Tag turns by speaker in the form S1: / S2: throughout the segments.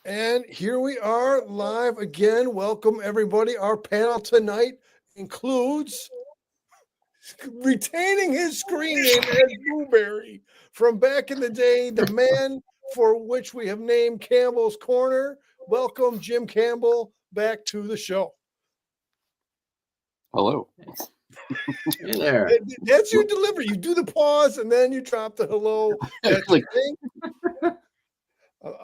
S1: And here we are live again. Welcome, everybody. Our panel tonight includes retaining his screen name as Blueberry from back in the day, the man for which we have named Campbell's Corner. Welcome, Jim Campbell, back to the show.
S2: Hello.
S3: Hey there.
S1: That's your delivery. You do the pause and then you drop the hello. That's your thing.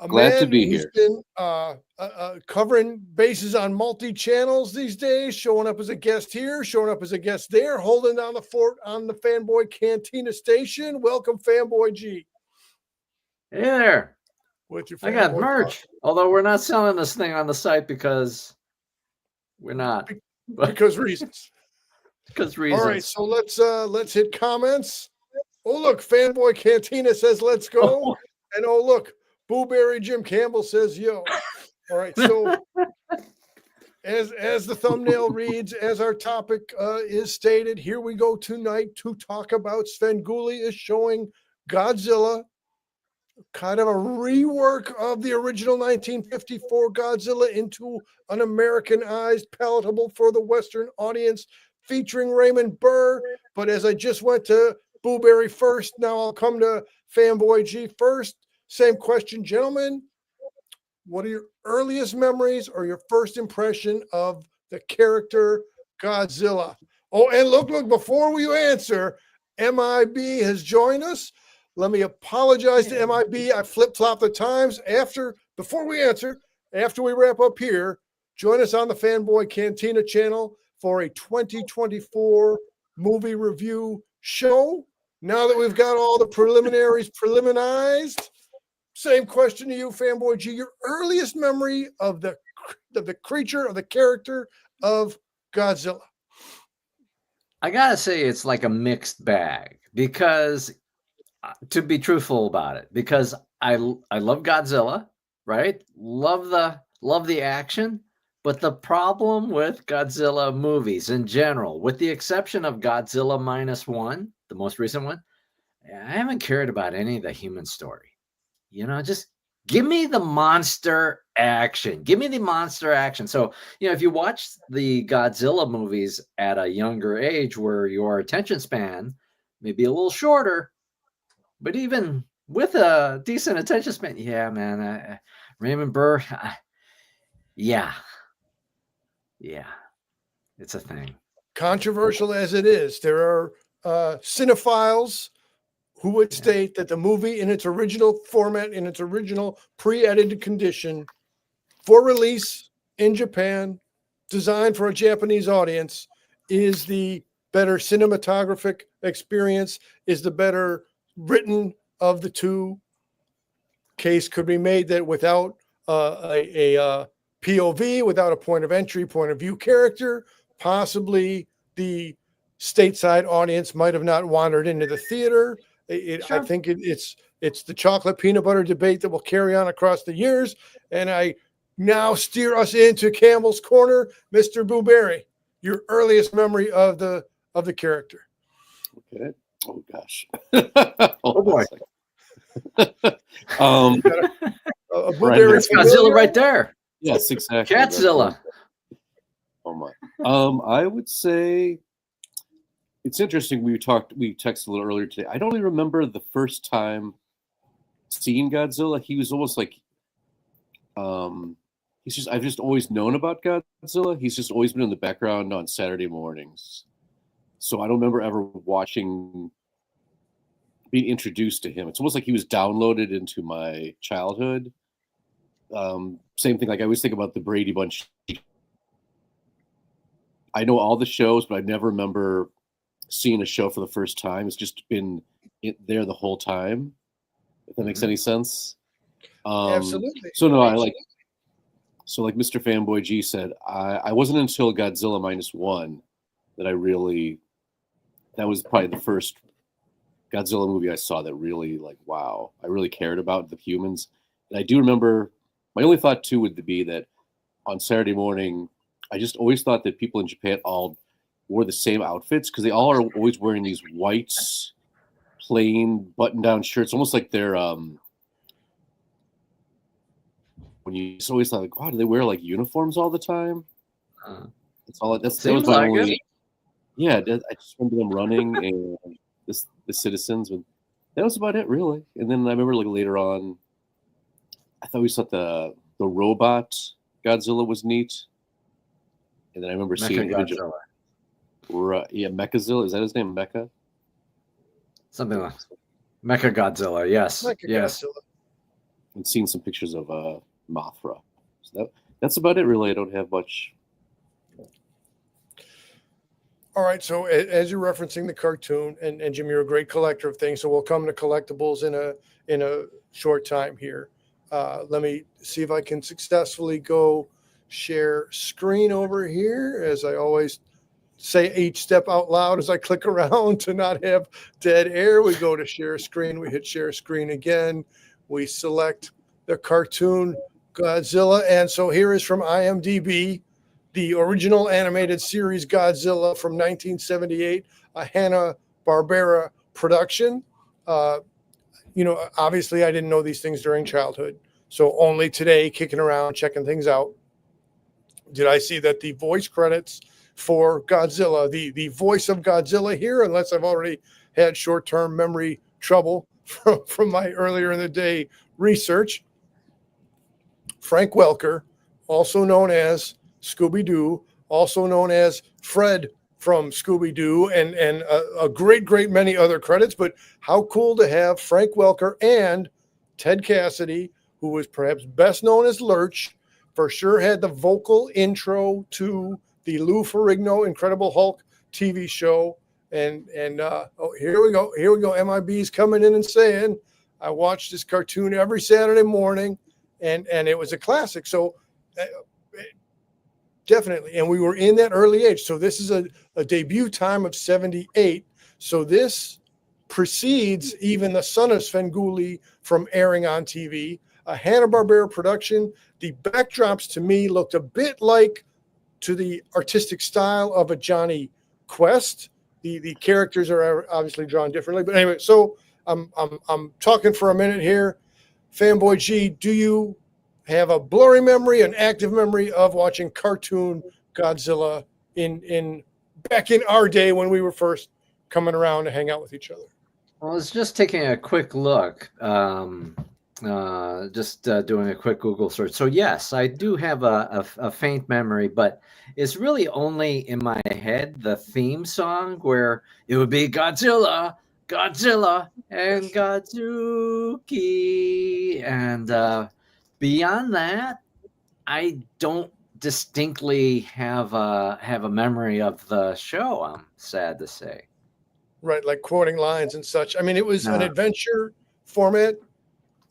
S2: Glad to be
S1: who's
S2: here.
S1: Been covering bases on multi-channels these days, showing up as a guest here, showing up as a guest there, holding down the fort on the Fanboy Cantina station. Welcome, Fanboy G.
S3: Hey there.
S1: With your
S3: I got
S1: fanboy
S3: merch. Although we're not selling this thing on the site because we're not.
S1: because reasons.
S3: Because reasons.
S1: All right, so let's hit comments. Oh, look, Fanboy Cantina says let's go.
S3: Oh.
S1: And oh, look, Blueberry Jim Campbell says yo. All right, so as the thumbnail reads, as our topic is stated, here we go tonight to talk about Svengoolie is showing Godzilla, kind of a rework of the original 1954 Godzilla into an Americanized, palatable for the Western audience, featuring Raymond Burr. But as I just went to Blueberry first, now I'll come to Fanboy G first. Same question, gentlemen. What are your earliest memories or your first impression of the character Godzilla? Oh, and look, before we answer, MIB has joined us. Let me apologize to MIB. I flip-flop the times. Before we answer, after we wrap up here, join us on the Fanboy Cantina channel for a 2024 movie review show. Now that we've got all the preliminaries preliminized, same question to you, Fanboy G. Your earliest memory of the creature, of the character of Godzilla.
S3: I gotta say it's like a mixed bag because, to be truthful about it, because I love Godzilla, right? Love the action, but the problem with Godzilla movies in general, with the exception of Godzilla -1, the most recent one, I haven't cared about any of the human story. You know, just give me the monster action. Give me the monster action. So, if you watch the Godzilla movies at a younger age where your attention span may be a little shorter, but even with a decent attention span, yeah, man, Raymond Burr, yeah, it's a thing.
S1: Controversial as it is, there are cinephiles who would state that the movie in its original format, in its original pre-edited condition for release in Japan, designed for a Japanese audience, is the better cinematographic experience, is the better written of the two. Case could be made that without a POV, without a point of entry, point of view character, possibly the stateside audience might have not wandered into the theater.
S3: Sure.
S1: I think it's the chocolate peanut butter debate that will carry on across the years. And I now steer us into Campbell's Corner, Mr. Blueberry. Your earliest memory of the character.
S2: Okay. Oh gosh.
S3: Oh boy.
S1: A Blueberry.
S3: That's Godzilla right there.
S2: Yes, exactly.
S3: Catzilla.
S2: Oh my. I would say it's interesting. We texted a little earlier today. I don't even remember the first time seeing Godzilla. He was almost like I've just always known about Godzilla. He's just always been in the background on Saturday mornings. So I don't remember ever being introduced to him. It's almost like he was downloaded into my childhood. Same thing. Like I always think about the Brady Bunch. I know all the shows, but I never remember seeing a show for the first time. It's just been there the whole time. If that makes any sense.
S1: Absolutely.
S2: So no, like Mr. Fanboy G said, I wasn't until Godzilla -1 that that was probably the first Godzilla movie I saw that really, like, wow, I really cared about the humans. And I do remember, my only thought too would be that on Saturday morning, I just always thought that people in Japan all wore the same outfits because they all are always wearing these white, plain button-down shirts, almost like they're when you just always thought, like, wow, do they wear like uniforms all the time?
S3: Uh,
S2: That was
S3: Seems
S2: my
S3: like
S2: only.
S3: it.
S2: Yeah, I just remember them running and the citizens, and that was about it, really. And then I remember like later on, I thought we saw the robot Godzilla was neat, and then I remember seeing an image of Mechazilla. Is that his name, Mecha?
S3: Something like Mecha Godzilla. Yes,
S1: Like a
S3: yes.
S1: Godzilla.
S2: And seeing some pictures of Mothra. So that's about it, really. I don't have much.
S1: All right, so as you're referencing the cartoon, and Jim, you're a great collector of things, so we'll come to collectibles in a short time here. Let me see if I can successfully go share screen over here, as I always say each step out loud as I click around to not have dead air. We go to share screen, we hit share screen again, we select the cartoon Godzilla, and so here is from IMDb, the original animated series Godzilla from 1978, a Hanna-Barbera production. Obviously I didn't know these things during childhood, so only today, kicking around, checking things out, did I see that the voice credits for Godzilla, the voice of Godzilla here, unless I've already had short-term memory trouble from my earlier in the day research. Frank Welker, also known as Scooby-Doo, also known as Fred from Scooby-Doo, and a great many other credits. But how cool to have Frank Welker and Ted Cassidy, who was perhaps best known as Lurch, for sure had the vocal intro to the Lou Ferrigno Incredible Hulk TV show. And here we go. MIB's coming in and saying, I watched this cartoon every Saturday morning, and it was a classic. So definitely. And we were in that early age. So this is a debut time of 78. So this precedes even the Son of Svengoolie from airing on TV, a Hanna-Barbera production. The backdrops to me looked a bit like to the artistic style of a Johnny Quest. The characters are obviously drawn differently, but anyway, so I'm talking for a minute here. Fanboy G, do you have a blurry memory, an active memory of watching cartoon Godzilla in back in our day when we were first coming around to hang out with each other?
S3: I was just taking a quick look, doing a quick Google search. So yes, I do have a faint memory, but it's really only in my head the theme song where it would be Godzilla, Godzilla, and Godzuki, and beyond that, I don't distinctly have a memory of the show. I'm sad to say.
S1: Right, like quoting lines and such. I mean, it was an adventure format.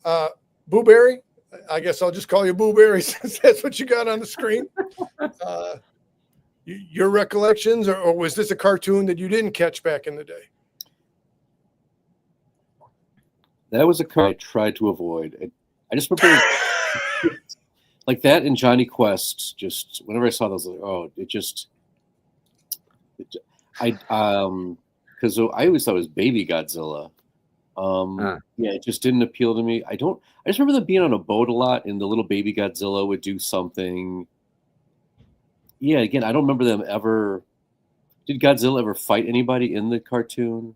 S1: Booberry, I guess I'll just call you Booberry since that's what you got on the screen. Your recollections, or was this a cartoon that you didn't catch back in the day?
S2: That was a cartoon I tried to avoid. I just remember like that in Johnny Quest. Just whenever I saw those, like, oh, because I always thought it was Baby Godzilla. Yeah, it just didn't appeal to me. I just remember them being on a boat a lot, and the little baby Godzilla would do something. Yeah, again, I don't remember them ever. Did Godzilla ever fight anybody in the cartoon?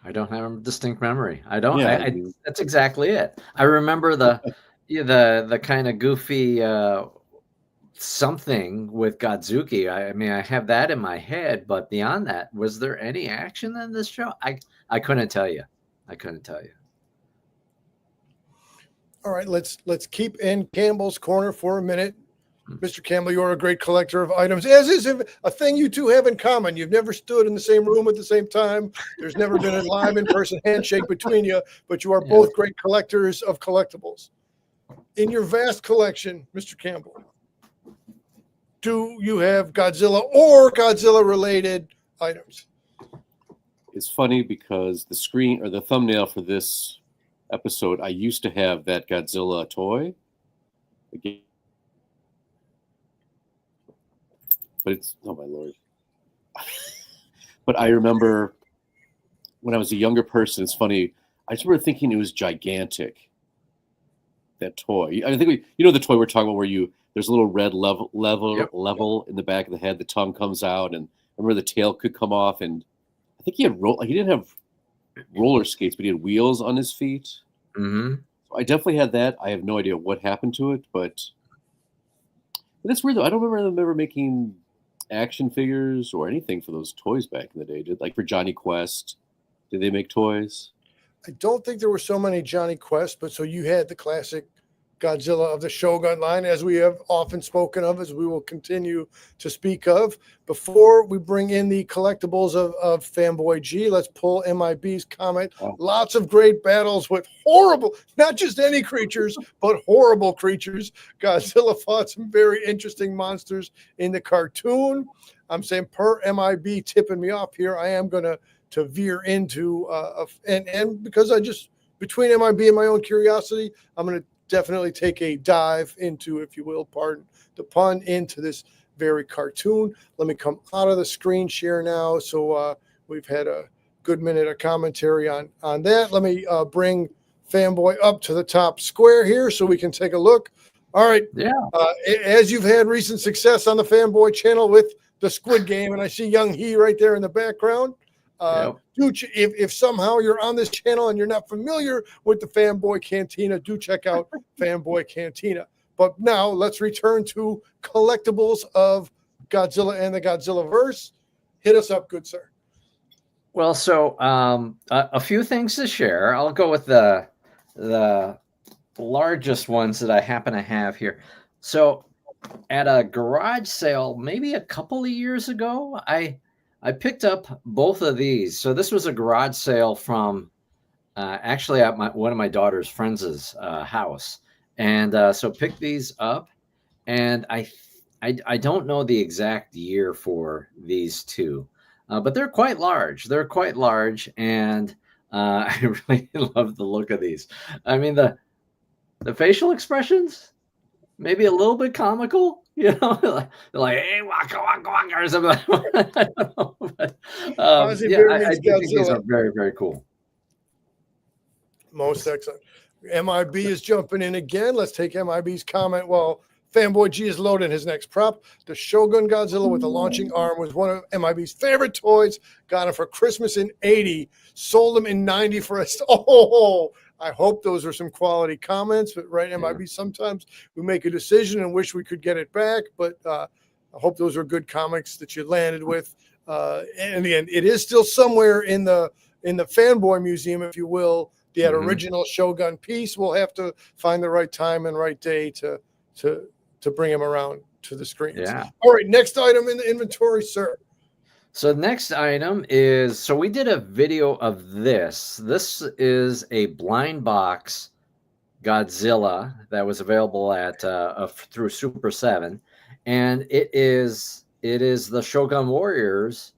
S3: I don't have a distinct memory. I don't.
S2: Yeah,
S3: that's exactly it. I remember the kind of goofy something with Godzuki. I mean, I have that in my head, but beyond that, was there any action in this show? I couldn't tell you. I couldn't tell you.
S1: All right, let's keep in Campbell's corner for a minute. Mr. Campbell, you're a great collector of items, as is a thing you two have in common. You've never stood in the same room at the same time. There's never been a live in-person handshake between you, but you are both great collectors of collectibles. In your vast collection, Mr. Campbell, do you have Godzilla or Godzilla-related items?
S2: It's funny because the screen or the thumbnail for this episode, I used to have that Godzilla toy. Again, but it's, oh my Lord. But I remember when I was a younger person, it's funny, I just remember thinking it was gigantic. that toy. I think the toy we're talking about where there's a little red
S3: Yep.
S2: level in the back of the head. The tongue comes out, and I remember the tail could come off. And I think he didn't have roller skates, but he had wheels on his feet.
S3: Mm-hmm.
S2: So I definitely had that. I have no idea what happened to it, but that's weird though. I don't remember them ever making action figures or anything for those toys back in the day. Like for Johnny Quest, did they make toys?
S1: I don't think there were so many Johnny Quest, but so you had the classic Godzilla of the Shogun line, as we have often spoken of, as we will continue to speak of. Before we bring in the collectibles of Fanboy G, let's pull MIB's comment.
S2: Oh.
S1: Lots of great battles with horrible, not just any creatures, but horrible creatures. Godzilla fought some very interesting monsters in the cartoon. I'm saying per MIB tipping me off here, I am going to veer into, and because I just, between MIB and my own curiosity, I'm going to definitely take a dive into, if you will, pardon the pun, into this very cartoon. Let me come out of the screen share now. So we've had a good minute of commentary on that. Let me bring Fanboy up to the top square here so we can take a look. All right.
S3: Yeah.
S1: As you've had recent success on the Fanboy channel with the Squid Game, and I see young He right there in the background. Dude, if somehow you're on this channel and you're not familiar with the Fanboy Cantina, do check out Fanboy Cantina. But now let's return to collectibles of Godzilla and the Godzilla verse. Hit us up, good sir.
S3: Well, so a few things to share. I'll go with the largest ones that I happen to have here. So at a garage sale, maybe a couple of years ago, I picked up both of these. So this was a garage sale from actually at one of my daughter's friends' house. And so picked these up. And I don't know the exact year for these two, but they're quite large. They're quite large. And I really love the look of these. I mean, the facial expressions, maybe a little bit comical. Like, hey, waka, waka, waka, or something. I don't know. But, I think these are very, very cool.
S1: Most excellent. MIB is jumping in again. Let's take MIB's comment while Fanboy G is loading his next prop. The Shogun Godzilla with the launching arm was one of MIB's favorite toys. Got him for Christmas in 80. Sold him in 90 for us. Oh, I hope those are some quality comments, but right, MIB, sometimes we make a decision and wish we could get it back, but I hope those are good comics that you landed with. And in the end, it is still somewhere in the Fanboy Museum, if you will, that original Shogun piece. We'll have to find the right time and right day to bring him around to the screens.
S3: Yeah.
S1: All right, next item in the inventory, sir.
S3: So next item is, so we did a video of this. This is a blind box Godzilla that was available at through Super 7, and it is the Shogun Warriors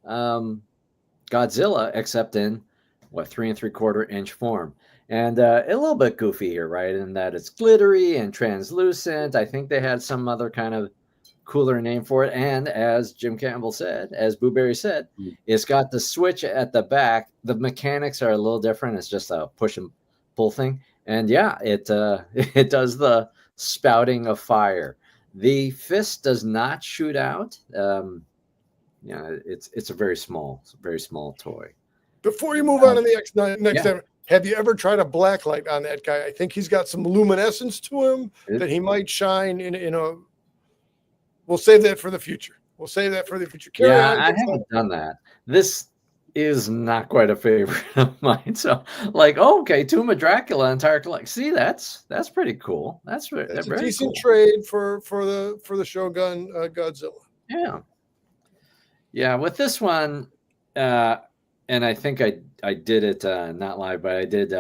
S3: Godzilla, except in 3 3/4 inch form, and a little bit goofy here, right? In that it's glittery and translucent. I think they had some other kind of cooler name for it. And as Jim Campbell said, as Boo Berry said, it's got the switch at the back. The mechanics are a little different. It's just a push and pull thing. And yeah, it does the spouting of fire. The fist does not shoot out. It's a very small toy.
S1: Before you move on to the next time, have you ever tried a black light on that guy? I think he's got some luminescence to him that he might shine in a. We'll save that for the future. Carry on.
S3: I haven't done that. This is not quite a favorite of mine. So, like, okay, Tomb of Dracula, entire collection. See, that's pretty cool. That's a
S1: decent trade for the Shogun Godzilla.
S3: Yeah. With this one, and I think I did it not live, but I did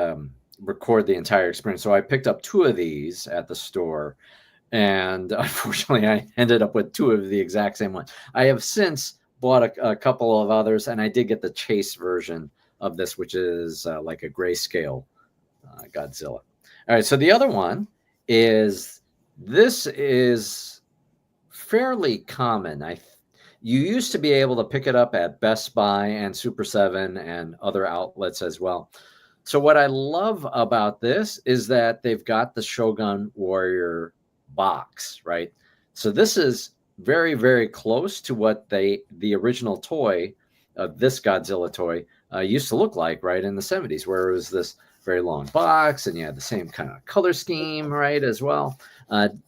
S3: record the entire experience. So I picked up 2 of these at the store. And unfortunately, I ended up with 2 of the exact same one. I have since bought a couple of others, and I did get the Chase version of this, which is like a grayscale Godzilla. All right, so the other one is, this is fairly common. You used to be able to pick it up at Best Buy and Super 7 and other outlets as well. So what I love about this is that they've got the Shogun Warrior box, right? So this is very, very close to what the original toy, this Godzilla toy, used to look like, right, in the 70s, where it was this very long box and you had the same kind of color scheme, right, as well.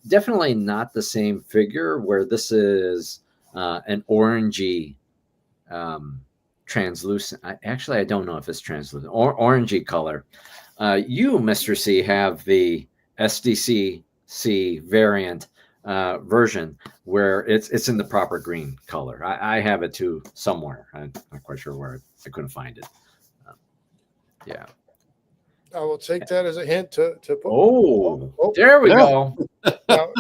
S3: Definitely not the same figure, where this is an orangey, translucent. I don't know if it's translucent or orangey color. You, Mr. C, have the SDCC variant version where it's in the proper green color. I have it too somewhere. I'm not quite sure where. I couldn't find it. Yeah.
S1: I will take that as a hint to put.
S3: Oh, there we go.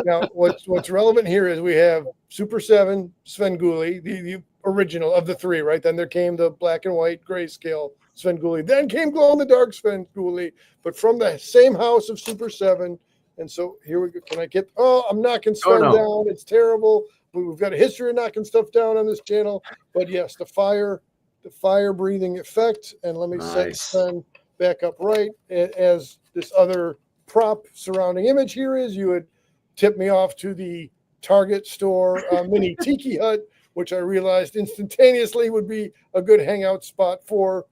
S1: Now, what's relevant here is we have Super 7 Svengoolie, the original of the three, right? Then there came the black and white grayscale Svengoolie. Then came glow in the dark Svengoolie, but from the same house of Super 7. And so here we go. Can I get? Oh, I'm knocking Sven down. It's terrible. We've got a history of knocking stuff down on this channel. But yes, the fire breathing effect. And let me set Sven back up right as this other prop surrounding image here is. You would tip me off to the Target store mini tiki hut, which I realized instantaneously would be a good hangout spot for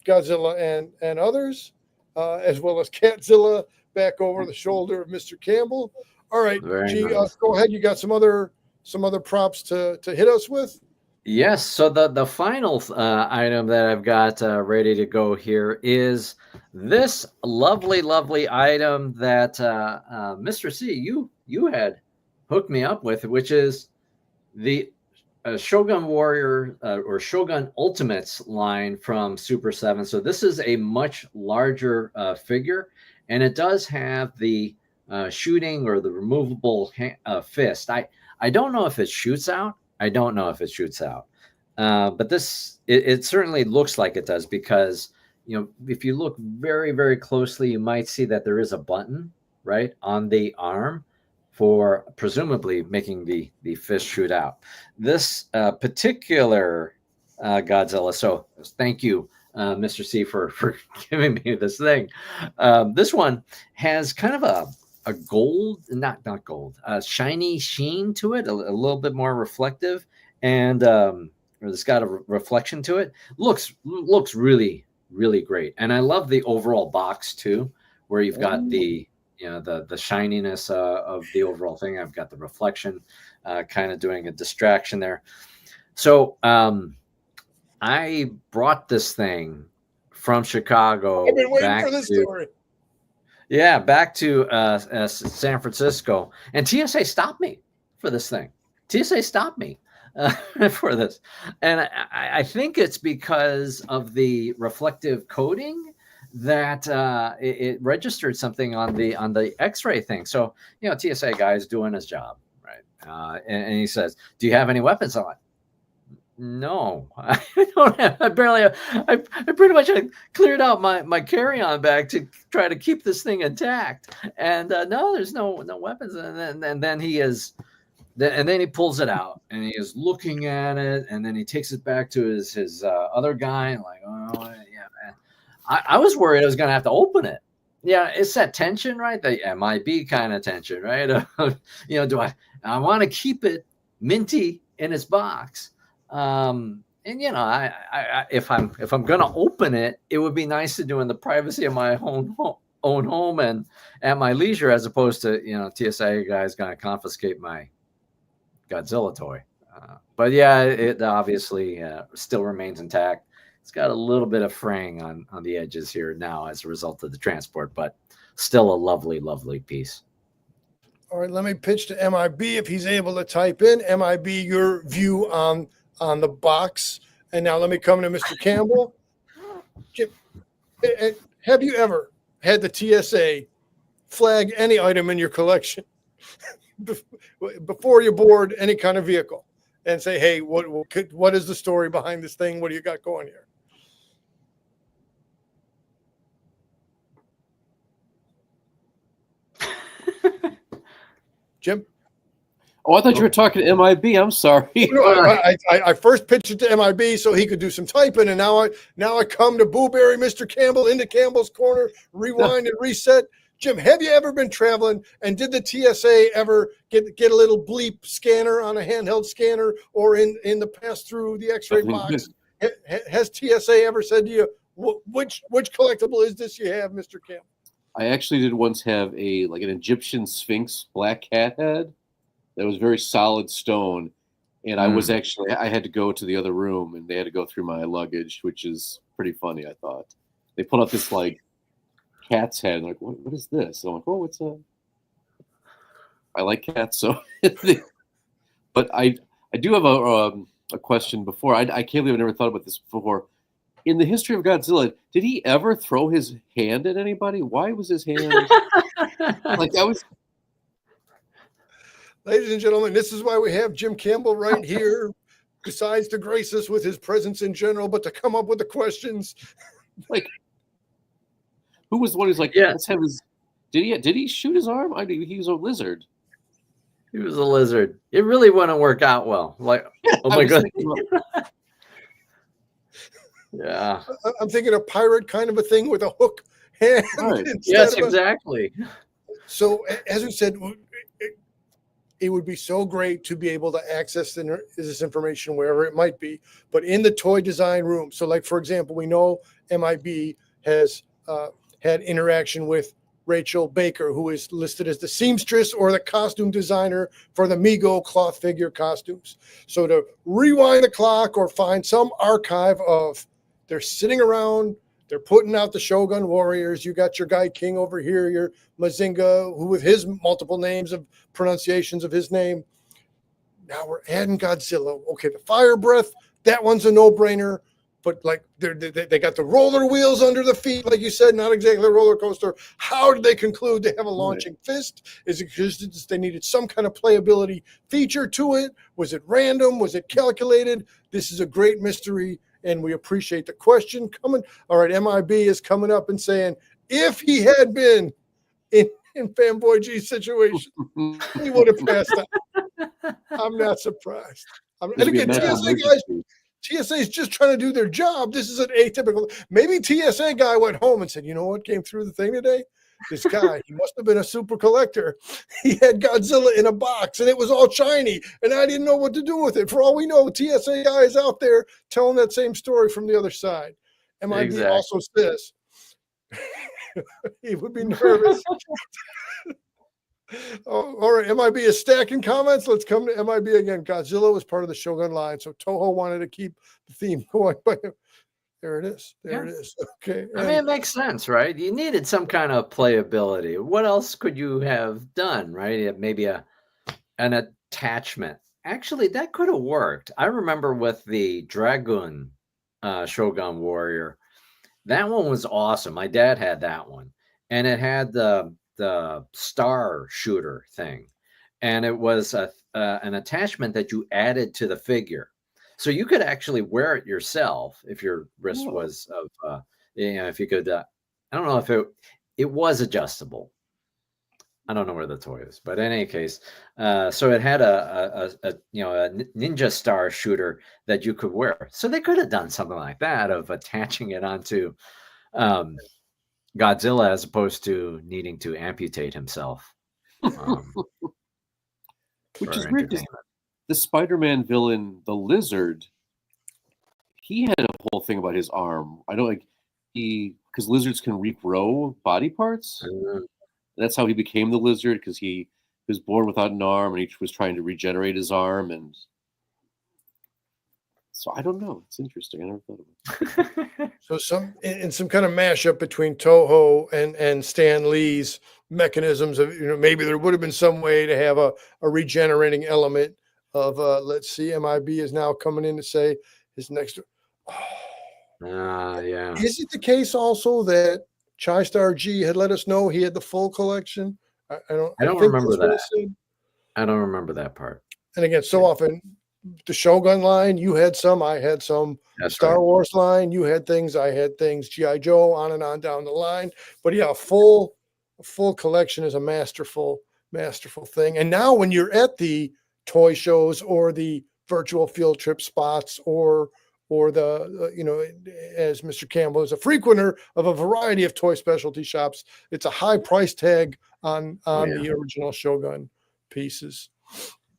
S1: Godzilla and others, as well as Catzilla back over the shoulder of Mr. Campbell. All right, G, nice. Go ahead. You got some other props to hit us with?
S3: Yes. So the final item that I've got ready to go here is this lovely, lovely item that Mr. C, you had hooked me up with, which is the Shogun Warrior or Shogun Ultimates line from Super 7. So this is a much larger figure, and it does have the shooting or the removable fist. I don't know if it shoots out. But this, it certainly looks like it does, because, if you look very, very closely, you might see that there is a button right on the arm for presumably making the fist shoot out. This particular Godzilla. So thank you, Mr. C, for giving me this thing. This one has kind of a gold, not gold, shiny sheen to it, a little bit more reflective, and it's got a reflection to it. Looks really, really great. And I love the overall box too, where you've got the shininess of the overall thing. I've got the reflection kind of doing a distraction there. So I brought this thing from Chicago.
S1: I've been waiting for this story.
S3: Yeah, back to San Francisco. And TSA stopped me for this thing. TSA stopped me for this. And I think it's because of the reflective coating that it registered something on the X-ray thing. So, TSA guy is doing his job, right? And he says, "Do you have any weapons on?" No, I don't have. I pretty much cleared out my carry-on bag to try to keep this thing intact. And no, there's no weapons. And then he is. And then he pulls it out and he is looking at it, and then he takes it back to his other guy, and like, oh yeah, man. I was worried I was going to have to open it. Yeah, it's that tension, right? The MIB kind of tension, right? Do I want to keep it minty in its box? And I if I'm going to open it, it would be nice to do in the privacy of my own home and at my leisure, as opposed to TSA guys going to confiscate my Godzilla toy. But yeah, it obviously still remains intact. It's got a little bit of fraying on the edges here now as a result of the transport, but still a lovely, lovely piece.
S1: All right, let me pitch to MIB if he's able to type in. MIB, your view on the box. And now let me come to Mr. Campbell. Have you ever had the TSA flag any item in your collection before you board any kind of vehicle and say, hey, what is the story behind this thing? What do you got going here? Jim?
S2: Oh, I thought you were talking to MIB. I'm sorry.
S1: No, I first pitched it to MIB so he could do some typing, and now I come to Booberry, Mr. Campbell, into Campbell's corner, rewind and reset. Jim, have you ever been traveling, and did the TSA ever get a little bleep scanner on a handheld scanner, or in the pass through the X-ray box? Has TSA ever said to you, which collectible is this you have, Mr. Campbell?
S2: I actually did once have an Egyptian Sphinx black cat head that was very solid stone, and I had to go to the other room, and they had to go through my luggage, which is pretty funny. I thought they put up this like cat's head, and like, what is this? And I'm like, oh, I like cats, so. But I do have a question before. I can't believe I never thought about this before. In the history of Godzilla, did he ever throw his hand at anybody? Why was his hand like that? Was,
S1: ladies and gentlemen, this is why we have Jim Campbell right here. Besides to grace us with his presence in general, but to come up with the questions.
S2: Like, who was the one who's like, let's have his? Did he shoot his arm? I mean, he was a lizard.
S3: He was a lizard. It really wouldn't work out well. Like, oh my god. Yeah.
S1: I'm thinking a pirate kind of a thing with a hook hand.
S2: Right.
S3: Yes, exactly.
S1: So, as we said, it would be so great to be able to access this information wherever it might be, but in the toy design room. So, like, for example, we know MIB has had interaction with Rachel Baker, who is listed as the seamstress or the costume designer for the Mego cloth figure costumes. So to rewind the clock or find some archive of they're sitting around, they're putting out the Shogun Warriors. You got your guy King over here, your Mazinga, who with his multiple names of pronunciations of his name. Now we're adding Godzilla. Okay, the fire breath, that one's a no-brainer. But like they got the roller wheels under the feet, like you said, not exactly a roller coaster. How did they conclude to have a launching fist? Is it because they needed some kind of playability feature to it? Was it random? Was it calculated? This is a great mystery, and we appreciate the question coming. All right, MIB is coming up and saying, if he had been in Fanboy G's situation, he would have passed out. I'm not surprised. And again, TSA is just trying to do their job. This is an atypical. Maybe TSA guy went home and said, you know what came through the thing today? This guy, he must have been a super collector. He had Godzilla in a box, and it was all shiny, and I didn't know what to do with it. For all we know, TSA guy is out there telling that same story from the other side. MIB also says he would be nervous. Oh, all right, MIB is stacking comments. Let's come to MIB again. Godzilla was part of the Shogun line, so Toho wanted to keep the theme going. But there it is. There it is. Okay.
S3: I mean, it makes sense, right? You needed some kind of playability. What else could you have done, right? Maybe an attachment. Actually, that could have worked. I remember with the Dragoon Shogun Warrior, that one was awesome. My dad had that one, and it had the star shooter thing, and it was an attachment that you added to the figure, so you could actually wear it yourself if your wrist was of if you could I don't know if it was adjustable. I don't know where the toy is, but in any case, so it had a ninja star shooter that you could wear. So they could have done something like that of attaching it onto Godzilla as opposed to needing to amputate himself.
S2: Which is weird. The Spider-Man villain, the Lizard, he had a whole thing about his arm. I don't because lizards can regrow body parts. That's how he became the Lizard, because he was born without an arm and he was trying to regenerate his arm. And so I don't know. It's interesting. I never thought of it.
S1: So some kind of mashup between Toho and Stan Lee's mechanisms of, maybe there would have been some way to have a regenerating element of let's see, MIB is now coming in to say his next.
S3: Yeah.
S1: Is it the case also that Chi-Star G had let us know he had the full collection? I
S3: don't remember that. I don't remember that part.
S1: And again, so often the Shogun line, you had some, I had some.
S3: That's
S1: Star Wars line, you had things, I had things. G.I. Joe, on and on down the line. But yeah, a full collection is a masterful thing. And now when you're at the toy shows or the virtual field trip spots or the as Mr. Campbell is a frequenter of a variety of toy specialty shops, it's a high price tag on the original Shogun pieces.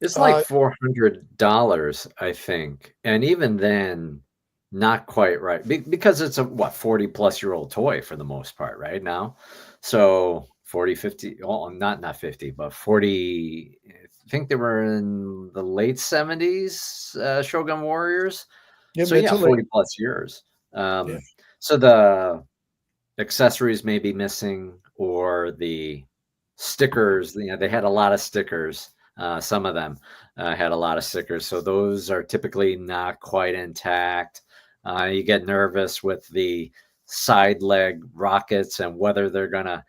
S3: It's like $400, I think, and even then, not quite right because it's a 40-plus-year-old toy for the most part right now. So 40, 50, well, not 50, but 40. I think they were in the late 70s, Shogun Warriors.
S1: Yeah,
S3: so yeah, 40 plus years.
S1: Yeah.
S3: So the accessories may be missing, or the stickers. They had a lot of stickers. Some of them had a lot of stickers, so those are typically not quite intact. You get nervous with the side leg rockets and whether they're gonna,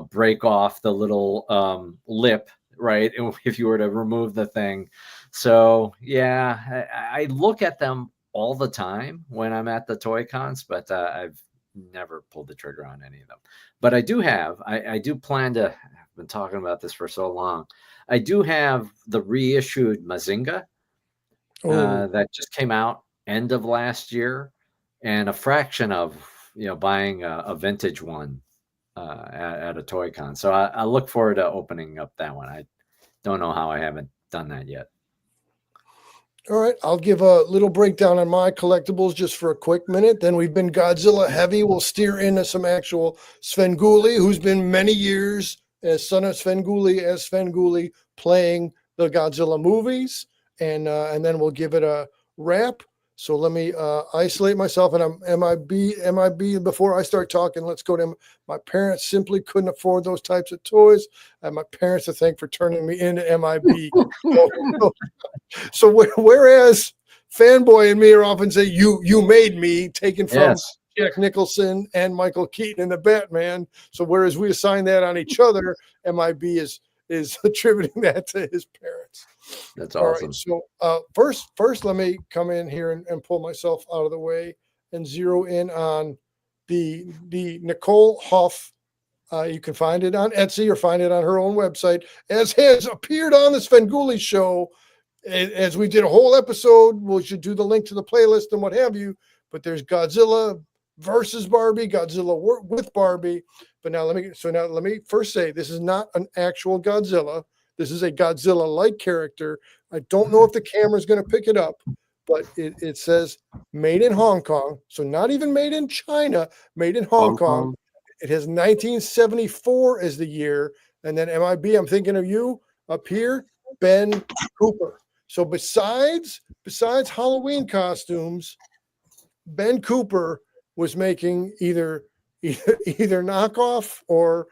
S3: break off the little lip, right? If you were to remove the thing. So yeah, I look at them all the time when I'm at the toy cons, but I've never pulled the trigger on any of them. But I do have, I do plan to, I've been talking about this for so long. I do have the reissued Mazinga that just came out end of last year, and a fraction of, buying a vintage one at a toy con. So I look forward to opening up that one. I don't know how I haven't done that yet.
S1: All right, I'll give a little breakdown on my collectibles just for a quick minute. Then we've been Godzilla heavy. We'll steer into some actual Svengoolie, who's been many years as son of Svengoolie playing the Godzilla movies, and then we'll give it a wrap. So let me isolate myself, and I'm MIB before I start talking. Let's go to my parents. Simply couldn't afford those types of toys. I have my parents to thank for turning me into MIB. So whereas Fanboy and me are often say you made me, taken from Jack Nicholson and Michael Keaton in the Batman. So whereas we assign that on each other, MIB is attributing that to his parents.
S3: That's awesome.
S1: All right, so first let me come in here and pull myself out of the way and zero in on the Nicole Huff. You can find it on Etsy or find it on her own website, as has appeared on the Svengoolie show. As we did a whole episode, we should do the link to the playlist and what have you. But there's Godzilla versus Barbie, Godzilla with Barbie. But now let me first say this is not an actual Godzilla. This is a Godzilla-like character. I don't know if the camera is going to pick it up, but it says made in Hong Kong. So not even made in China, made in Hong Kong. It has 1974 as the year. And then MIB, I'm thinking of you up here, Ben Cooper. So besides Halloween costumes, Ben Cooper was making either knockoff or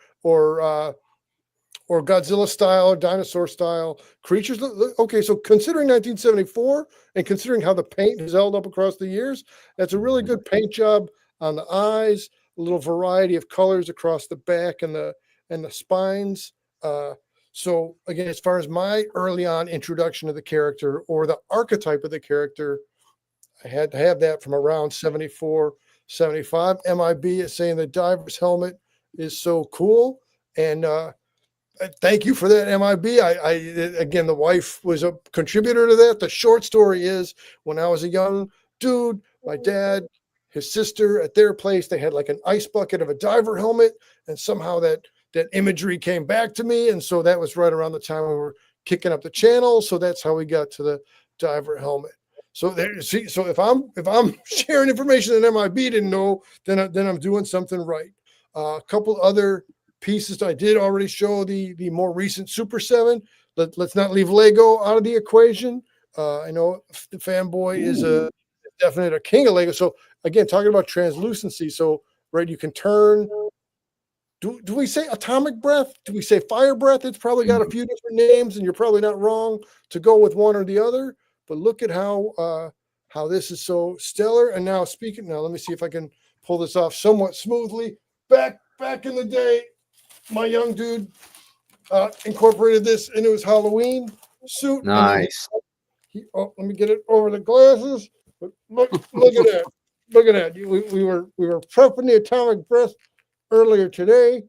S1: Godzilla style or dinosaur style creatures. Okay, so considering 1974 and considering how the paint has held up across the years, that's a really good paint job on the eyes, a little variety of colors across the back and the spines. So again, as far as my early on introduction of the character or the archetype of the character, I had to have that from around 74, 75. MIB is saying the diver's helmet is so cool. And thank you for that, MIB. Again, the wife was a contributor to that. The short story is when I was a young dude, my dad, his sister at their place, they had like an ice bucket of a diver helmet. And somehow that imagery came back to me. And so that was right around the time we were kicking up the channel. So that's how we got to the diver helmet. So so if I'm sharing information that MIB didn't know, then I'm doing something right. A couple other pieces I did already show the more recent Super 7. Let's not leave Lego out of the equation. I know the Fanboy is a definite king of Lego. So again, talking about translucency. So right, you can turn. Do we say atomic breath? Do we say fire breath? It's probably got a few different names, and you're probably not wrong to go with one or the other. But look at how this is so stellar. And now let me see if I can pull this off somewhat smoothly. Back in the day, my young dude incorporated this into his Halloween suit.
S3: Nice.
S1: Let me get it over the glasses. But look at that. Look at that. We were prepping the atomic breath earlier today.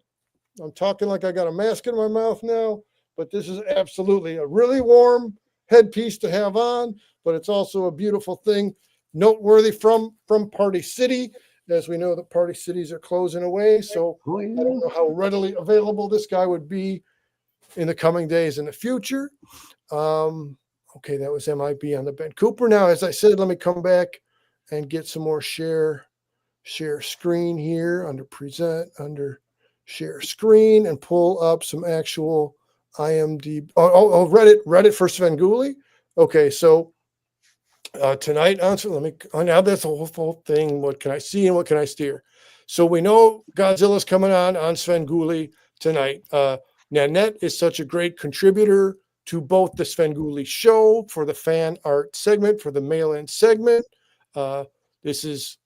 S1: I'm talking like I got a mask in my mouth now, but this is absolutely a really warm headpiece to have on, but it's also a beautiful thing, noteworthy from Party City. As we know, the Party Cities are closing away, so
S2: Oh,
S1: I
S2: yeah.
S1: don't know how readily available this guy would be in the coming days in the future. Okay, that was MIB on the Ben Cooper. Now, as I said, let me come back and get some more share screen here under present, under share screen, and pull up some actual IMDb. Reddit for Svengoolie. Okay, so tonight on, so let me, now that's the whole thing. What can I see and what can I steer? So we know Godzilla's coming on Svengoolie tonight. Nanette is such a great contributor to both the Svengoolie show for the fan art segment, for the mail-in segment. This is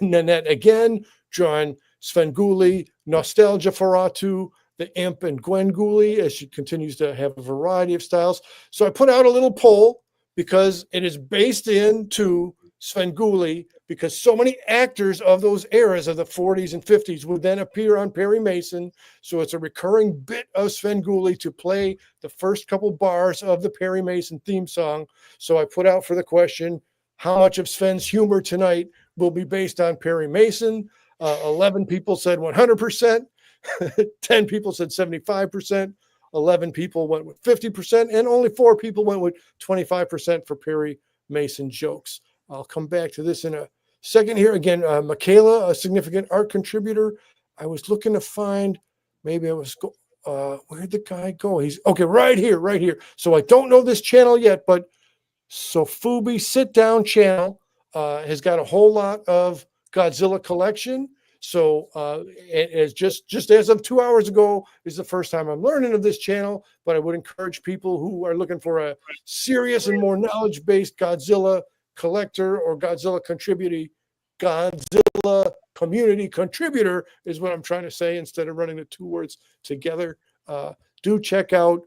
S1: Nanette again, drawing Svengoolie, nostalgia Faratu, the Imp and Gwen Goolie, as she continues to have a variety of styles. So I put out a little poll because it is based into Svengoolie, because so many actors of those eras of the 40s and 50s would then appear on Perry Mason. So it's a recurring bit of Svengoolie to play the first couple bars of the Perry Mason theme song. So I put out for the question, how much of Sven's humor tonight will be based on Perry Mason? 11 people said 100%. 10 people said 75%. 11 people went with 50%. And only 4 people went with 25% for Perry Mason jokes. I'll come back to this in a second here. Again, Michaela, a significant art contributor. I was looking to find, maybe I was, where'd the guy go? He's, okay, right here. So I don't know this channel yet, but so Fubi Sit Down channel has got a whole lot of Godzilla collection. So as just as of 2 hours ago is the first time I'm learning of this channel, but I would encourage people who are looking for a serious and more knowledge-based Godzilla collector or Godzilla community contributor is what I'm trying to say instead of running the two words together. Do check out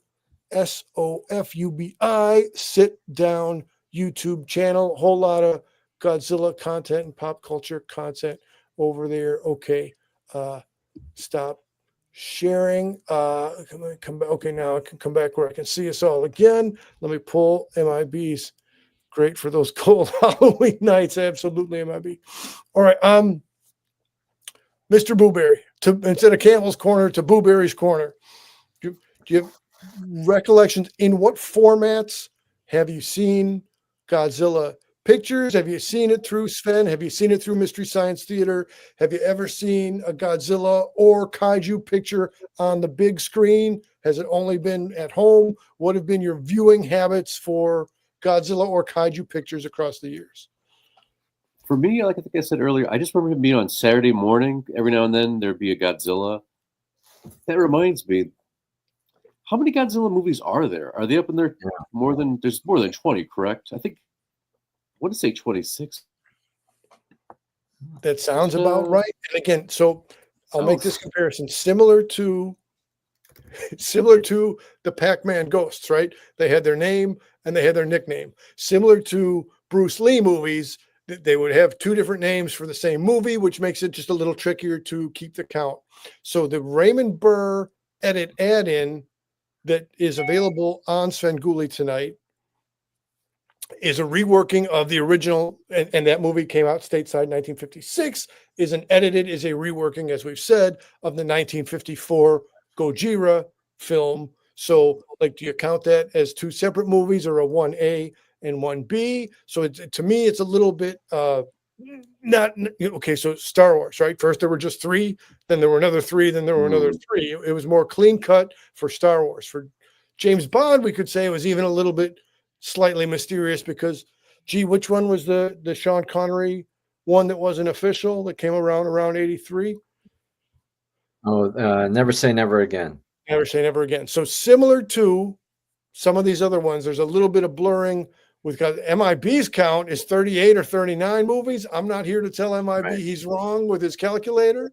S1: SOFUBI Sit Down YouTube channel. A whole lot of Godzilla content and pop culture content over there. Okay, stop sharing. Come back. Okay, now I can come back where I can see us all again. Let me pull MIBs. Great for those cold Halloween nights. Absolutely, MIB. All right, Mr. Booberry, instead of Campbell's Corner to Booberry's Corner. Do you have recollections? In what formats have you seen Godzilla pictures? Have you seen it through Sven? Have you seen it through Mystery Science Theater? Have you ever seen a Godzilla or kaiju picture on the big screen? Has it only been at home? What have been your viewing habits for Godzilla or kaiju pictures across the years?
S2: For me, like I think I said earlier, I just remember him being on Saturday morning. Every now and then there'd be a Godzilla. That reminds me, how many Godzilla movies are there? Are they up in there there's more than 20, correct? I think, I want to say 26.
S1: That sounds about right. And again, so I'll make this comparison similar to the Pac-Man ghosts, right? They had their name and they had their nickname. Similar to Bruce Lee movies, they would have 2 different names for the same movie, which makes it just a little trickier to keep the count. So the Raymond Burr edit add-in that is available on Svengoolie tonight is a reworking of the original, and that movie came out stateside 1956, is a reworking, as we've said, of the 1954 Gojira film. So, like, do you count that as 2 separate movies or a 1A and 1B? So to me, it's a little bit not okay. So Star Wars, right? First there were just 3, then there were another 3, then there were another 3. It was more clean cut for Star Wars. For James Bond, we could say it was even a little bit slightly mysterious because, gee, which one was the Sean Connery one that wasn't official that came around 83?
S3: Oh, Never Say Never Again.
S1: Never Say Never Again. So similar to some of these other ones, there's a little bit of blurring with MIB's count is 38 or 39 movies. I'm not here to tell MIB he's wrong with his calculator.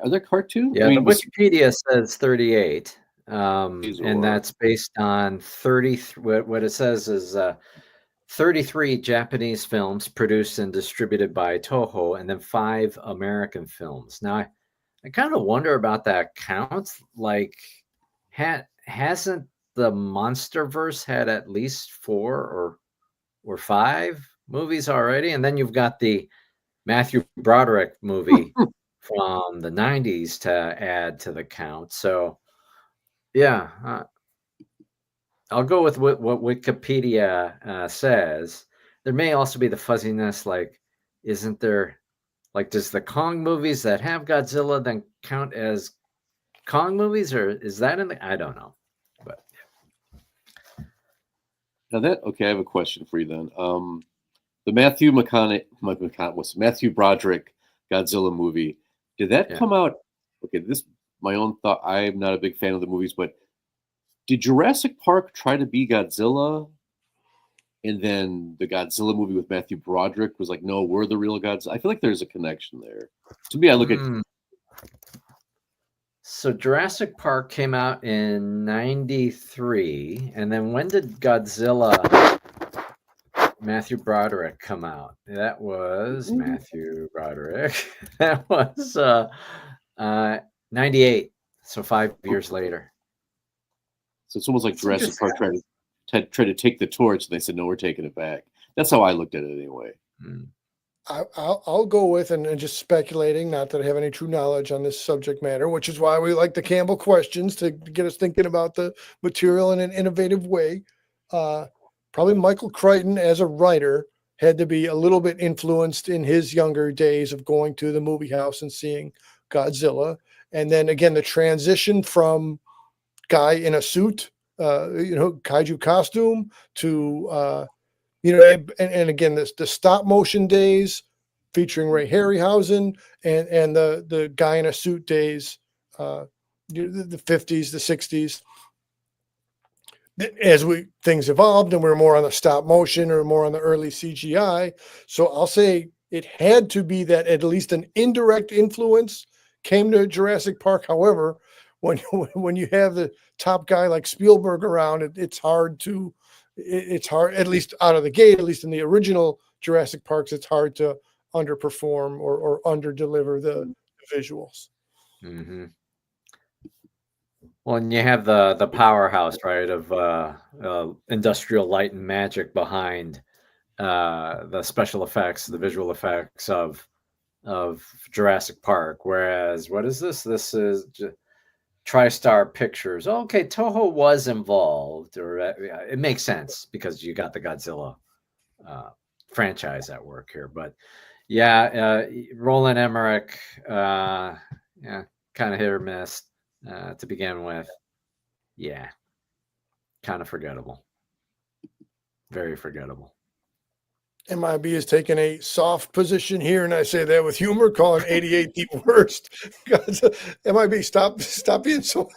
S2: Are there cartoons?
S3: Yeah, the Wikipedia says 38. And that's based on 33. What it says is 33 Japanese films produced and distributed by Toho, and then 5 American films. Now, I kind of wonder about that count. Like, hasn't the MonsterVerse had at least 4 or 5 movies already, and then you've got the Matthew Broderick movie from the 90s to add to the count. So, yeah, I'll go with what Wikipedia says. There may also be the fuzziness, like, isn't there, like, does the Kong movies that have Godzilla then count as Kong movies, or is that in the? I don't know, but
S2: Now okay, I have a question for you then. The Matthew Matthew Broderick Godzilla movie, did that
S3: yeah.
S2: come out? Okay, this my own thought. I'm not a big fan of the movies, but did Jurassic Park try to be Godzilla? And then the Godzilla movie with Matthew Broderick was like, no, we're the real Godzilla. I feel like there's a connection there. To me, I look at
S3: So Jurassic Park came out in 93, and then when did Godzilla Matthew Broderick come out? That was Matthew Broderick. That was 98, so 5 years later.
S2: So it's almost like Jurassic Park tried to take the torch, and they said, no, we're taking it back. That's how I looked at it anyway.
S1: I'll go with, and just speculating, not that I have any true knowledge on this subject matter, which is why we like the Campbell questions to get us thinking about the material in an innovative way. Probably Michael Crichton as a writer had to be a little bit influenced in his younger days of going to the movie house and seeing Godzilla. And then again, the transition from guy in a suit, kaiju costume to, and again, the stop motion days featuring Ray Harryhausen and the guy in a suit days, the 50s, the 60s. As things evolved and we're more on the stop motion or more on the early CGI. So I'll say it had to be that at least an indirect influence came to Jurassic Park. However, when you have the top guy like Spielberg around, it's hard, at least out of the gate, at least in the original Jurassic Parks, it's hard to underperform or underdeliver the visuals.
S3: Mm-hmm. Well, and you have the powerhouse, right, of Industrial Light and Magic behind the special effects, the visual effects of Jurassic Park. Whereas, what is this? This is TriStar Pictures. Okay, Toho was involved, or it makes sense because you got the Godzilla franchise at work here. But yeah, Roland Emmerich, kind of hit or miss to begin with. Yeah, kind of forgettable. Very forgettable.
S1: MIB is taking a soft position here, and I say that with humor, calling 88 the worst. MIB, stop being so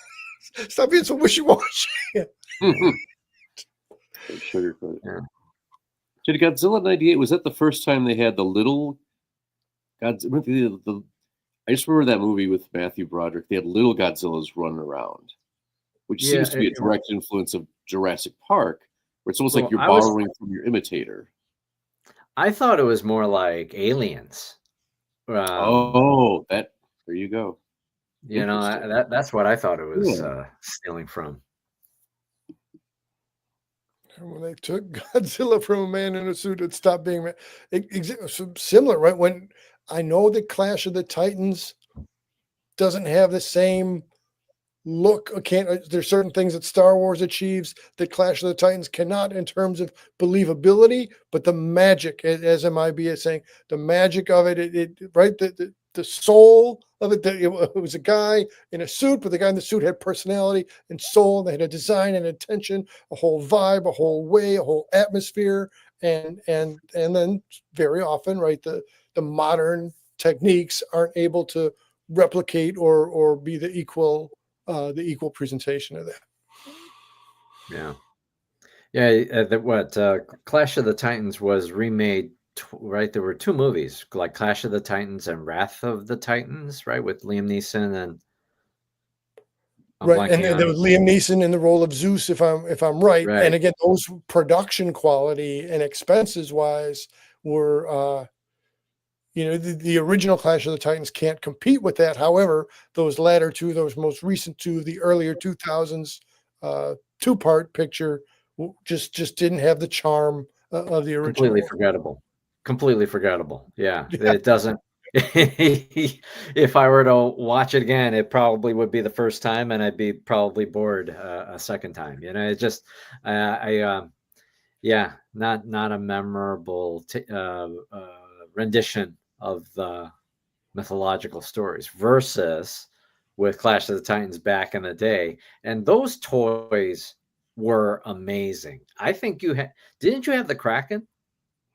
S1: wishy-washy.
S2: Sugarcoat. Yeah. So Godzilla 98, was that the first time they had the little Godzilla? I just remember that movie with Matthew Broderick. They had little Godzillas running around, which seems to be a direct influence of Jurassic Park, where it's almost like you're borrowing from your imitator.
S3: I thought it was more like Aliens.
S2: There you go.
S3: You know, that's what I thought it was stealing from.
S1: When they took Godzilla from a man in a suit, it stopped being similar, right? When I know that Clash of the Titans doesn't have the same look. There's certain things that Star Wars achieves that Clash of the Titans cannot in terms of believability, but the magic, as MIB is saying, the magic of it, right? The soul of it, it was a guy in a suit, but the guy in the suit had personality and soul. They had a design and intention, a whole vibe, a whole way, a whole atmosphere. And then very often, right, the modern techniques aren't able to replicate or be the equal presentation of that.
S3: Yeah. Clash of the Titans was remade, right? There were 2 movies, like Clash of the Titans and Wrath of the Titans, right, with Liam Neeson and
S1: right, and there was Liam Neeson in the role of Zeus, if I'm right. And again, those production quality and expenses wise were the original Clash of the Titans can't compete with that. However, those latter 2, those most recent 2, the earlier 2000s, two-part picture just didn't have the charm of the original.
S3: Completely forgettable. Yeah,
S1: Yeah.
S3: it doesn't. If I were to watch it again, it probably would be the first time, and I'd be probably bored a second time. It just, yeah, not a memorable rendition of the mythological stories versus with Clash of the Titans back in the day, and those toys were amazing. I think didn't you have the Kraken,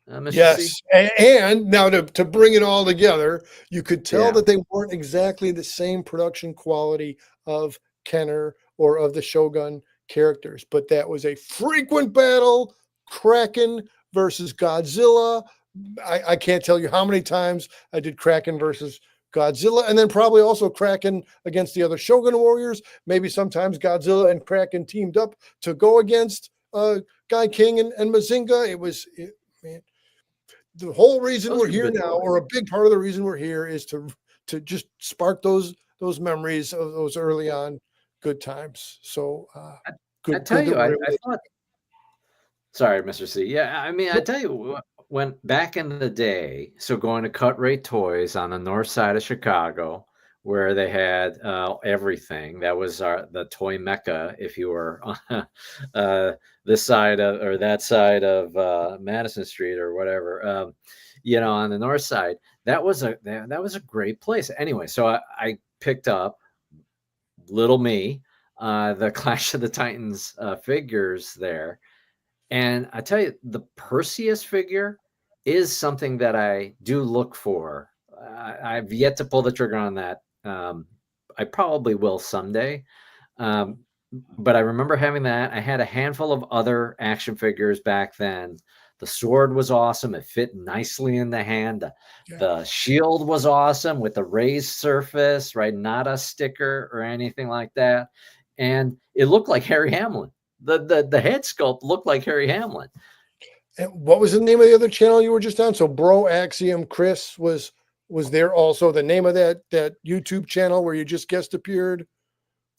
S3: Mr. C?
S1: Yes. And now to bring it all together, you could tell
S3: Yeah.
S1: that they weren't exactly the same production quality of Kenner or of the Shogun characters, but that was a frequent battle. Kraken versus Godzilla. I can't tell you how many times I did Kraken versus Godzilla, and then probably also Kraken against the other Shogun warriors. Maybe sometimes Godzilla and Kraken teamed up to go against Guy King and Mazinga. Man, the whole reason
S3: Those
S1: we're
S3: are
S1: here
S3: good
S1: now,
S3: toys.
S1: or a big part of the reason we're here, is to just spark those memories of those early on good times. So
S3: I
S1: good
S3: tell
S1: that
S3: you,
S1: we're
S3: I
S1: able to.
S3: thought. Sorry, Mr. C. Yeah, I mean, I
S1: Nope.
S3: tell you, when back in the day, so going to Cut Rate Toys on the north side of Chicago, where they had everything. That was the toy mecca. If you were on this side of or that side of Madison Street or whatever, on the north side, that was a great place. Anyway, so I picked up little me, the Clash of the Titans figures there. And I tell you, the Perseus figure is something that I do look for. I've yet to pull the trigger on that. I probably will someday. Um, but I remember having that. I had a handful of other action figures back then. The sword was awesome. It fit nicely in the hand.
S1: Yeah.
S3: The shield was awesome with the raised surface, right? Not a sticker or anything like that. And it looked like Harry Hamlin. The head sculpt looked like Harry Hamlin.
S1: And what was the name of the other channel you were just on? So Bro Axiom Chris was there also. The name of that YouTube channel where you just guest appeared.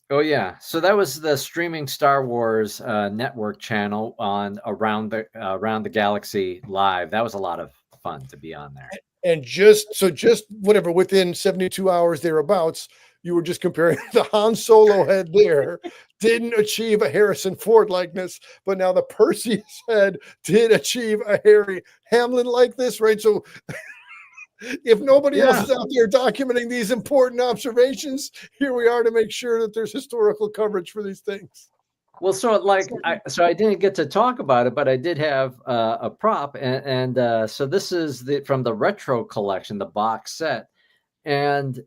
S3: Oh yeah, so that was the streaming Star Wars network channel on Around the Galaxy Live. That was a lot of fun to be on there.
S1: And just whatever, within 72 hours thereabouts, you were just comparing the Han Solo head there didn't achieve a Harrison Ford likeness, but now the Perseus head did achieve a Harry Hamlin likeness, right? So if nobody else is out there documenting these important observations, here we are to make sure that there's historical coverage for these things.
S3: Well, so I didn't get to talk about it, but I did have a prop, and so this is from the retro collection, the box set, and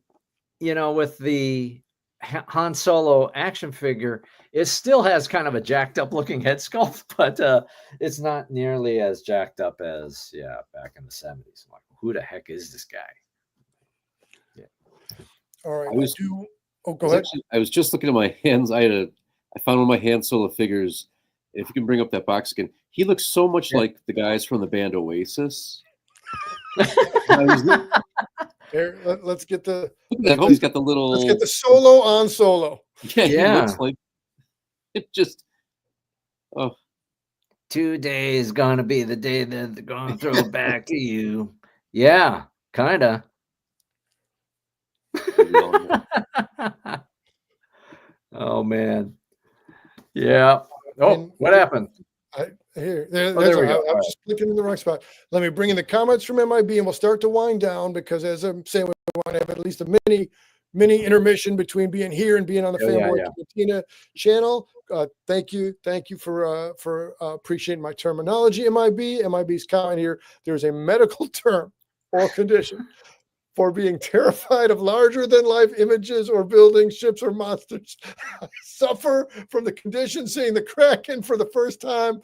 S3: with the Han Solo action figure, it still has kind of a jacked up looking head sculpt, but it's not nearly as jacked up as back in the 70s. I'm like, who the heck is this guy?
S1: Yeah. All right.
S2: Go ahead. I was just looking at my hands. I found one of my Han Solo figures. If you can bring up that box again, he looks so much like the guys from the band Oasis.
S1: Here, let's get the.
S2: He's got the little.
S1: Let's get the Solo on Solo.
S2: Yeah, he looks like it. Just
S3: 2 days gonna be the day that they're gonna throw it back to you. Yeah, kinda. Oh man. Yeah. Oh, what happened?
S1: There we go. I was just clicking in the wrong spot. Let me bring in the comments from MIB, and we'll start to wind down because, as I'm saying, we want to have at least a mini intermission between being here and being on the Fanboy Cantina channel. Thank you for appreciating my terminology. MIB's comment here. There's a medical term or condition for being terrified of larger than life images or buildings, ships, or monsters. I suffer from the condition seeing the Kraken for the first time.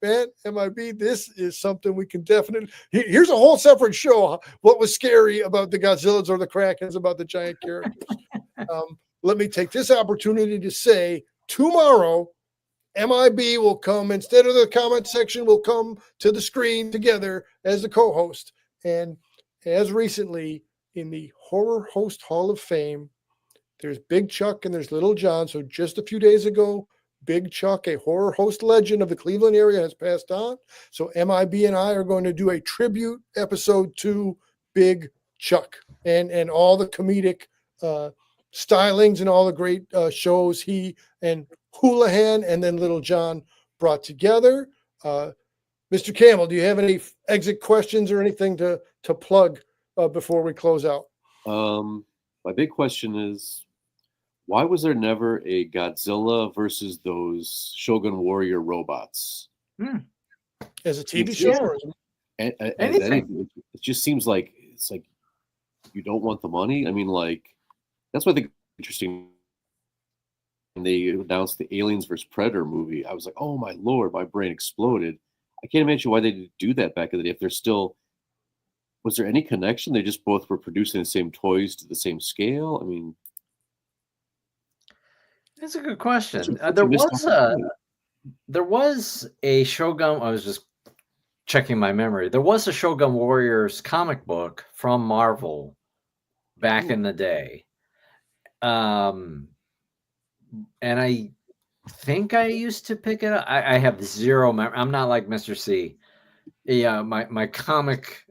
S1: Man, MIB, this is something we can definitely. Here's a whole separate show. What was scary about the Godzillas or the Krakens, about the giant characters. Let me take this opportunity to say tomorrow, MIB will come, instead of the comment section, will come to the screen together as the co-host. And as recently in the Horror Host Hall of Fame, there's Big Chuck and there's Little John. So just a few days ago, Big Chuck, a horror host legend of the Cleveland area, has passed on. So MIB and I are going to do a tribute episode to Big Chuck and all the comedic stylings and all the great shows he and Houlihan and then Little John brought together. Mr. Campbell, do you have any exit questions or anything to plug before we close out?
S2: My big question is, why was there never a Godzilla versus those Shogun Warrior robots?
S1: As a TV show? Or
S2: as
S3: Anything.
S2: it just seems like it's like you don't want the money. I mean, like, that's what I think is interesting. When they announced the Aliens versus Predator movie, I was like, oh my Lord, my brain exploded. I can't imagine why they didn't do that back in the day. If they're still, was there any connection? They just both were producing the same toys to the same scale. I mean,
S3: That's a good question.
S2: it's
S3: There
S2: a missed
S3: was
S2: opportunity.
S3: a Shogun. I was just checking my memory. There was a Shogun Warriors comic book from Marvel back in the day. And I think I used to pick it up. I have zero memory. I'm not like Mr. C. Yeah, my comic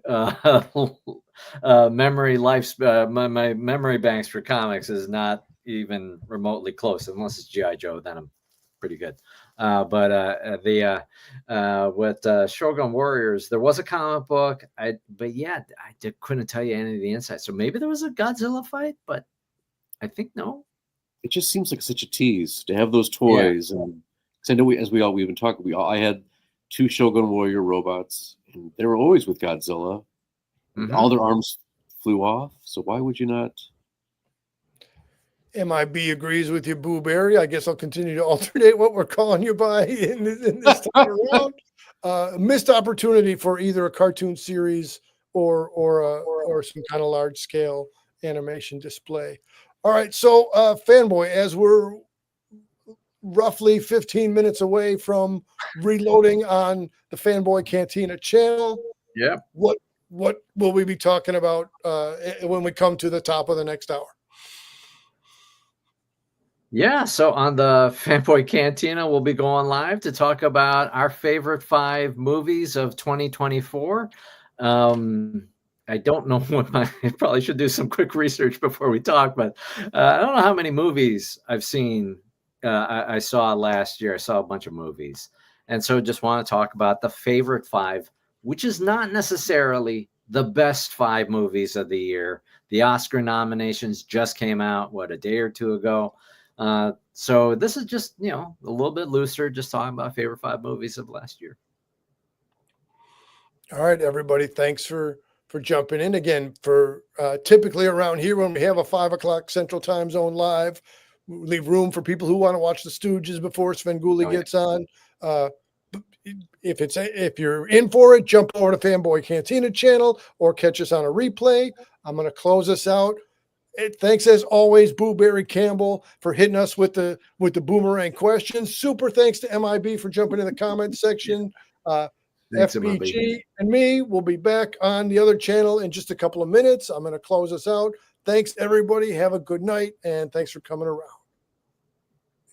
S3: memory my memory banks for comics is not even remotely close, unless it's G.I. Joe. Then I'm pretty good. With Shogun Warriors, there was a comic book. Couldn't tell you any of the insights. So maybe there was a Godzilla fight, but I think no.
S2: It just seems like such a tease to have those toys. And 'cause I know we've been talking. I had 2 Shogun Warrior robots, and they were always with Godzilla. All their arms flew off. So why would you not?
S1: MIB agrees with you, Boo Berry. I guess I'll continue to alternate what we're calling you by in this time around. Missed opportunity for either a cartoon series or some kind of large scale animation display. All right, so Fanboy, as we're roughly 15 minutes away from reloading on the Fanboy Cantina channel, what will we be talking about when we come to the top of the next hour?
S3: Yeah, so on the Fanboy Cantina, we'll be going live to talk about our favorite 5 movies of 2024. I don't know I probably should do some quick research before we talk, but I don't know how many movies I've seen. I saw last year. I saw a bunch of movies. And so just want to talk about the favorite 5, which is not necessarily the best 5 movies of the year. The Oscar nominations just came out, a day or 2 ago. So this is just, a little bit looser, just talking about favorite 5 movies of last year.
S1: All right, everybody. Thanks for jumping in again. For typically around here, when we have a 5 o'clock Central Time Zone live, we leave room for people who want to watch the Stooges before Svengoolie gets on. If you're in for it, jump over to Fanboy Cantina channel or catch us on a replay. I'm going to close us out. Thanks as always, Boo Berry Campbell, for hitting us with the boomerang questions. Super thanks to MIB for jumping in the comment section.
S3: Thanks,
S1: FBG
S3: MIB.
S1: and me will be back on the other channel in just a couple of minutes. I'm going to close us out. Thanks, everybody. Have a good night, and thanks for coming around.